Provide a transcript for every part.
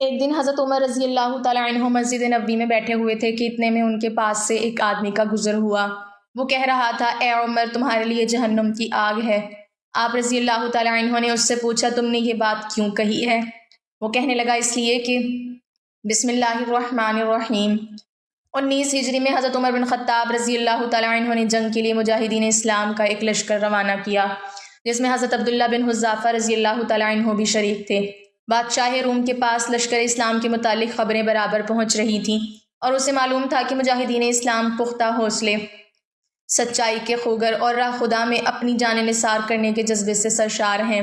ایک دن حضرت عمر رضی اللہ تعالیٰ عنہ مسجد نبوی میں بیٹھے ہوئے تھے کہ اتنے میں ان کے پاس سے ایک آدمی کا گزر ہوا۔ وہ کہہ رہا تھا، اے عمر، تمہارے لیے جہنم کی آگ ہے۔ آپ رضی اللہ تعالیٰ عنہ نے اس سے پوچھا، تم نے یہ بات کیوں کہی ہے؟ وہ کہنے لگا، اس لیے کہ بسم اللہ الرحمن الرحیم۔ 19 ہجری میں حضرت عمر بن خطاب رضی اللہ تعالیٰ عنہ نے جنگ کے لیے مجاہدین اسلام کا ایک لشکر روانہ کیا، جس میں حضرت عبداللہ بن حذافہ رضی اللہ تعالیٰ عنہ بھی شریک تھے۔ بادشاہ روم کے پاس لشکر اسلام کے متعلق خبریں برابر پہنچ رہی تھیں اور اسے معلوم تھا کہ مجاہدین اسلام پختہ حوصلے، سچائی کے خوگر اور راہ خدا میں اپنی جانیں نثار کرنے کے جذبے سے سرشار ہیں۔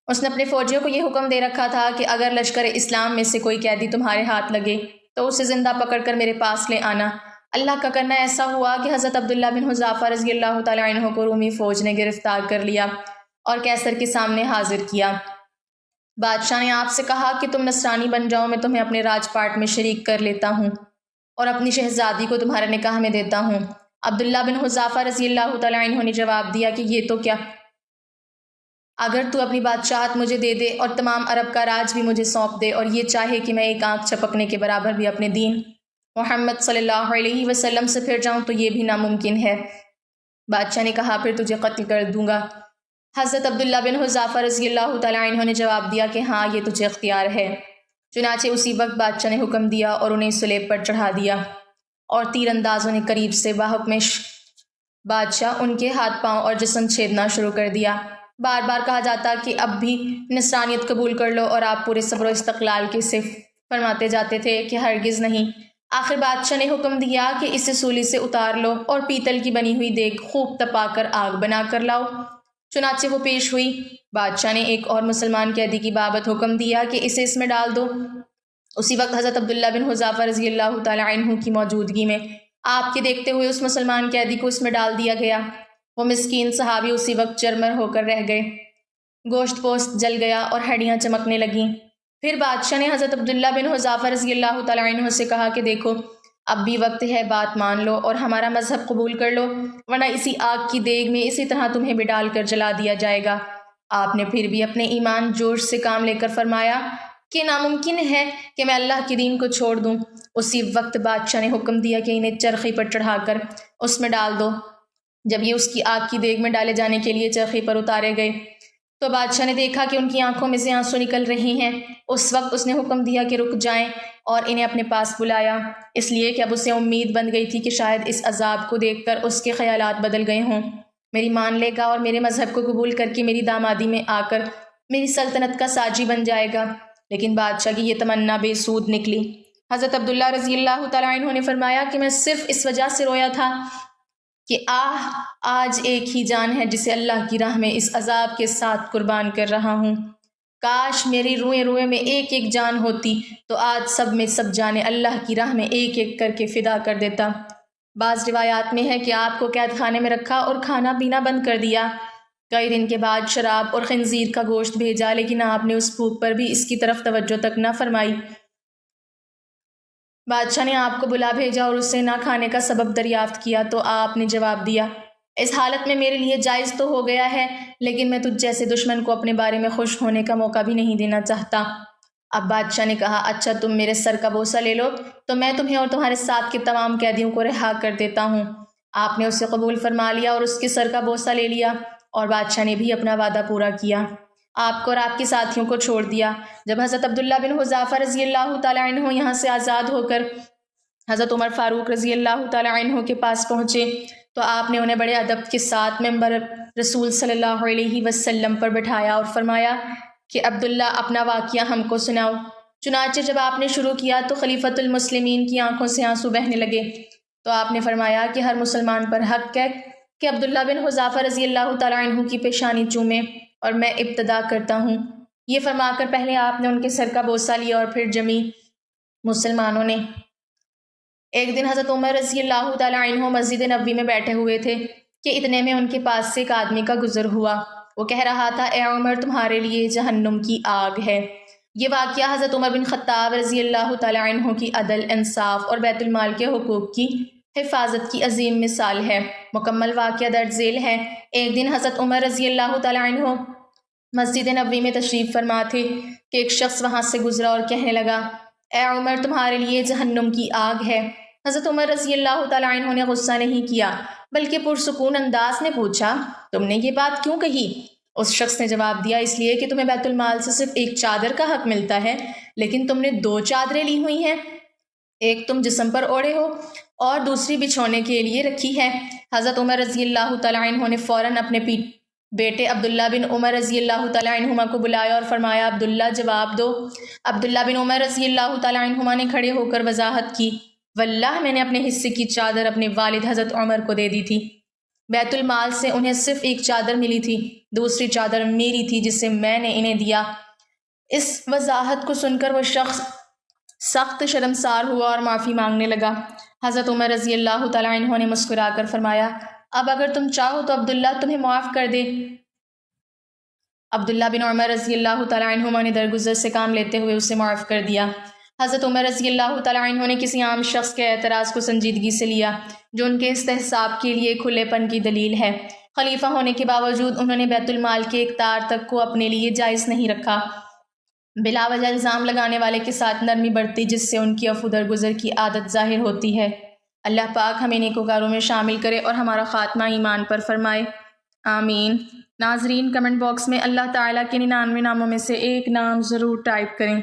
اس نے اپنے فوجیوں کو یہ حکم دے رکھا تھا کہ اگر لشکر اسلام میں سے کوئی قیدی تمہارے ہاتھ لگے تو اسے زندہ پکڑ کر میرے پاس لے آنا۔ اللہ کا کرنا ایسا ہوا کہ حضرت عبداللہ بن حذافہ رضی اللہ تعالیٰ عنہ کو رومی فوج نے گرفتار کر لیا اور قیصر کے سامنے حاضر کیا۔ بادشاہ نے آپ سے کہا کہ تم نصرانی بن جاؤ، میں تمہیں اپنے راج پاٹ میں شریک کر لیتا ہوں اور اپنی شہزادی کو تمہارے نکاح میں دیتا ہوں۔ عبداللہ بن حذافہ رضی اللہ تعالیٰ عنہ نے جواب دیا کہ یہ تو کیا، اگر تو اپنی بادشاہت مجھے دے دے اور تمام عرب کا راج بھی مجھے سونپ دے اور یہ چاہے کہ میں ایک آنکھ چھپکنے کے برابر بھی اپنے دین محمد صلی اللہ علیہ وسلم سے پھر جاؤں تو یہ بھی ناممکن ہے۔ بادشاہ نے کہا، پھر تجھے قتل کر دوں گا۔ حضرت عبداللہ بن حذافہ رضی اللہ تعالیٰ عنہ نے جواب دیا کہ ہاں، یہ تجھے اختیار ہے۔ چنانچہ اسی وقت بادشاہ نے حکم دیا اور انہیں سلیب پر چڑھا دیا، اور تیر اندازوں نے قریب سے باحکم بادشاہ ان کے ہاتھ پاؤں اور جسم چھیدنا شروع کر دیا۔ بار بار کہا جاتا کہ اب بھی نصرانیت قبول کر لو، اور آپ پورے صبر و استقلال کے سے فرماتے جاتے تھے کہ ہرگز نہیں۔ آخر بادشاہ نے حکم دیا کہ اسے سولی سے اتار لو اور پیتل کی بنی ہوئی دیگ خوب تپا کر آگ بنا کر لاؤ۔ چنانچہ وہ پیش ہوئی۔ بادشاہ نے ایک اور مسلمان قیدی کی بابت حکم دیا کہ اسے اس میں ڈال دو۔ اسی وقت حضرت عبداللہ بن حذافہ رضی اللہ تعالیٰ عنہ کی موجودگی میں آپ کے دیکھتے ہوئے اس مسلمان قیدی کو اس میں ڈال دیا گیا۔ وہ مسکین صحابی اسی وقت چرمر ہو کر رہ گئے، گوشت پوست جل گیا اور ہڈیاں چمکنے لگیں۔ پھر بادشاہ نے حضرت عبداللہ بن حذافہ رضی اللہ تعالیٰ عنہ سے کہا کہ دیکھو، اب بھی وقت ہے، بات مان لو اور ہمارا مذہب قبول کر لو، ورنہ اسی آگ کی دیگ میں اسی طرح تمہیں بھی ڈال کر جلا دیا جائے گا۔ آپ نے پھر بھی اپنے ایمان جوش سے کام لے کر فرمایا کہ ناممکن ہے کہ میں اللہ کے دین کو چھوڑ دوں۔ اسی وقت بادشاہ نے حکم دیا کہ انہیں چرخی پر چڑھا کر اس میں ڈال دو۔ جب یہ اس کی آگ کی دیگ میں ڈالے جانے کے لیے چرخی پر اتارے گئے تو بادشاہ نے دیکھا کہ ان کی آنکھوں میں سے آنسو نکل رہے ہیں۔ اس وقت اس نے حکم دیا کہ رک جائیں اور انہیں اپنے پاس بلایا، اس لیے کہ اب اسے امید بن گئی تھی کہ شاید اس عذاب کو دیکھ کر اس کے خیالات بدل گئے ہوں، میری مان لے گا اور میرے مذہب کو قبول کر کے میری دامادی میں آ کر میری سلطنت کا ساجی بن جائے گا۔ لیکن بادشاہ کی یہ تمنا بے سود نکلی۔ حضرت عبداللہ رضی اللہ تعالیٰ عنہ نے فرمایا کہ میں صرف اس وجہ سے رویا تھا کہ آج ایک ہی جان ہے جسے اللہ کی راہ میں اس عذاب کے ساتھ قربان کر رہا ہوں۔ کاش میری روئے روئے میں ایک ایک جان ہوتی تو آج سب میں سب جانیں اللہ کی راہ میں ایک ایک کر کے فدا کر دیتا۔ بعض روایات میں ہے کہ آپ کو قید خانے میں رکھا اور کھانا پینا بند کر دیا۔ کئی دن کے بعد شراب اور خنزیر کا گوشت بھیجا، لیکن آپ نے اس بھوک پر بھی اس کی طرف توجہ تک نہ فرمائی۔ بادشاہ نے آپ کو بلا بھیجا اور اس سے نہ کھانے کا سبب دریافت کیا تو آپ نے جواب دیا، اس حالت میں میرے لیے جائز تو ہو گیا ہے، لیکن میں تجھ جیسے دشمن کو اپنے بارے میں خوش ہونے کا موقع بھی نہیں دینا چاہتا۔ اب بادشاہ نے کہا، اچھا تم میرے سر کا بوسہ لے لو تو میں تمہیں اور تمہارے ساتھ کے تمام قیدیوں کو رہا کر دیتا ہوں۔ آپ نے اسے قبول فرما لیا اور اس کے سر کا بوسہ لے لیا، اور بادشاہ نے بھی اپنا وعدہ پورا کیا، آپ کو اور آپ کے ساتھیوں کو چھوڑ دیا۔ جب حضرت عبداللہ بن حذافہ رضی اللہ تعالیٰ عنہ یہاں سے آزاد ہو کر حضرت عمر فاروق رضی اللہ تعالیٰ عنہ کے پاس پہنچے تو آپ نے انہیں بڑے ادب کے ساتھ منبر رسول صلی اللہ علیہ وسلم پر بٹھایا اور فرمایا کہ عبداللہ اپنا واقعہ ہم کو سناؤ۔ چنانچہ جب آپ نے شروع کیا تو خلیفۃ المسلمین کی آنکھوں سے آنسو بہنے لگے، تو آپ نے فرمایا کہ ہر مسلمان پر حق ہے کہ عبداللہ بن حذافہ رضی اللہ تعالیٰ عنہ کی پیشانی چومے، اور میں ابتدا کرتا ہوں۔ یہ فرما کر پہلے آپ نے ان کے سر کا بوسہ لیا اور پھر جمی مسلمانوں نے۔ ایک دن حضرت عمر رضی اللہ تعالیٰ عنہ مسجد نبوی میں بیٹھے ہوئے تھے کہ اتنے میں ان کے پاس سے ایک آدمی کا گزر ہوا۔ وہ کہہ رہا تھا، اے عمر، تمہارے لیے جہنم کی آگ ہے۔ یہ واقعہ حضرت عمر بن خطاب رضی اللہ تعالیٰ عنہ کی عدل، انصاف اور بیت المال کے حقوق کی حفاظت کی عظیم مثال ہے۔ مکمل واقعہ درج ذیل ہے۔ ایک دن حضرت عمر رضی اللہ تعالیٰ عنہ مسجد نبوی میں تشریف فرما تھے کہ ایک شخص وہاں سے گزرا اور کہنے لگا، اے عمر تمہارے لیے جہنم کی آگ ہے۔ حضرت عمر رضی اللہ تعالیٰ عنہ نے غصہ نہیں کیا بلکہ پرسکون انداز میں پوچھا، تم نے یہ بات کیوں کہی؟ اس شخص نے جواب دیا، اس لیے کہ تمہیں بیت المال سے صرف ایک چادر کا حق ملتا ہے، لیکن تم نے 2 چادریں لی ہوئی ہیں، ایک تم جسم پر اوڑھے ہو اور دوسری بچھونے کے لیے رکھی ہے۔ حضرت عمر رضی اللہ تعالیٰ عنہ نے فوراً اپنے بیٹے عبداللہ بن عمر رضی اللہ تعالیٰ عنہما کو بلایا اور فرمایا، عبداللہ جواب دو۔ عبداللہ بن عمر رضی اللہ تعالیٰ عنہما نے کھڑے ہو کر وضاحت کی، واللہ میں نے اپنے حصے کی چادر اپنے والد حضرت عمر کو دے دی تھی، بیت المال سے انہیں صرف ایک چادر ملی تھی، دوسری چادر میری تھی جسے میں نے انہیں دیا۔ اس وضاحت کو سن کر وہ شخص سخت شرمسار ہوا اور معافی مانگنے لگا۔ حضرت عمر رضی اللہ تعالیٰ عنہ نے مسکرا کر فرمایا، اب اگر تم چاہو تو عبداللہ تمہیں معاف کر دے۔ عبداللہ بن عمر رضی اللہ تعالیٰ عنہما نے درگزر سے کام لیتے ہوئے اسے معاف کر دیا۔ حضرت عمر رضی اللہ تعالیٰ عنہ نے کسی عام شخص کے اعتراض کو سنجیدگی سے لیا جو ان کے استحساب کے لیے کھلے پن کی دلیل ہے۔ خلیفہ ہونے کے باوجود انہوں نے بیت المال کے ایک تار تک کو اپنے لیے جائز نہیں رکھا۔ بلا وجہ الزام لگانے والے کے ساتھ نرمی برتی جس سے ان کی عفو درگزر کی عادت ظاہر ہوتی ہے۔ اللہ پاک ہمیں نیکوکاروں میں شامل کرے اور ہمارا خاتمہ ایمان پر فرمائے، آمین۔ ناظرین، کمنٹ باکس میں اللہ تعالیٰ کے 99 ناموں میں سے ایک نام ضرور ٹائپ کریں۔